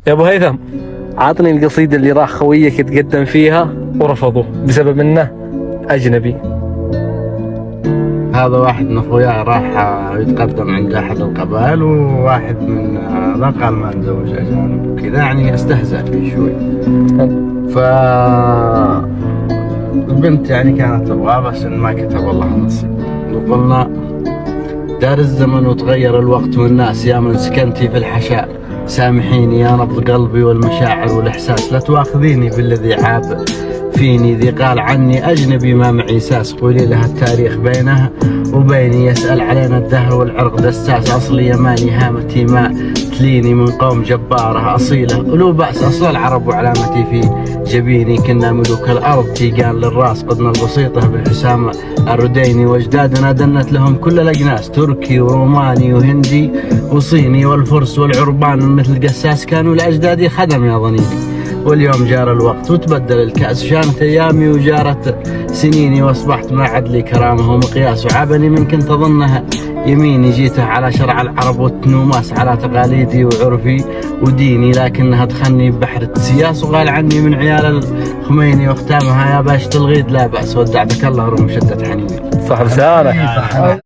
يا ابو هيثم، عطني القصيدة اللي راح خويك يتقدم فيها ورفضه بسبب انه اجنبي. هذا واحد من اخوياي راح يتقدم عند احد القبائل، وواحد من ذا قال ما نزوج اجانب وكذا، يعني استهزأ فيه شوي. ف البنت يعني كانت تبغاه بس إن ما كتب الله نصيب. وقلنا دار الزمن وتغير الوقت والناس، يا من سكنتي في الحشاء سامحيني يا نبض قلبي والمشاعر والإحساس، لا تواخذيني بالذي عاب فيني، ذي قال عني أجنبي ما معي ساس، قولي لها التاريخ بينه وبيني، يسأل علينا الدهر والعرق دساس، أصلي يماني هامتي ما تليني، من قوم جبارة أصيلة ولو بأس، أصل العرب وعلامتي في جبيني، كنا ملوك الأرض تيجان للراس، قدنا البسيطة بالحسام الرديني، واجدادنا دنت لهم كل الأجناس، تركي وروماني وهندي وصيني، والفرس والعربان مثل قساس، كانوا لأجدادي خدم يا ضنيني، واليوم جار الوقت وتبدل الكأس، شانت أيامي وجارت سنيني، وأصبحت ما عاد لي كرامة ومقياس، وعابني من كنت أظنها يميني، جيته على شرع العرب والتنوماس، على تقاليدي وعرفي وديني، لكنها تخني ببحر السياس، وقال عني من عيال الخميني، واختامها يا باشا الغيد لا بأس، ودعتك الله رغم شدة حنيني. صح لسانك.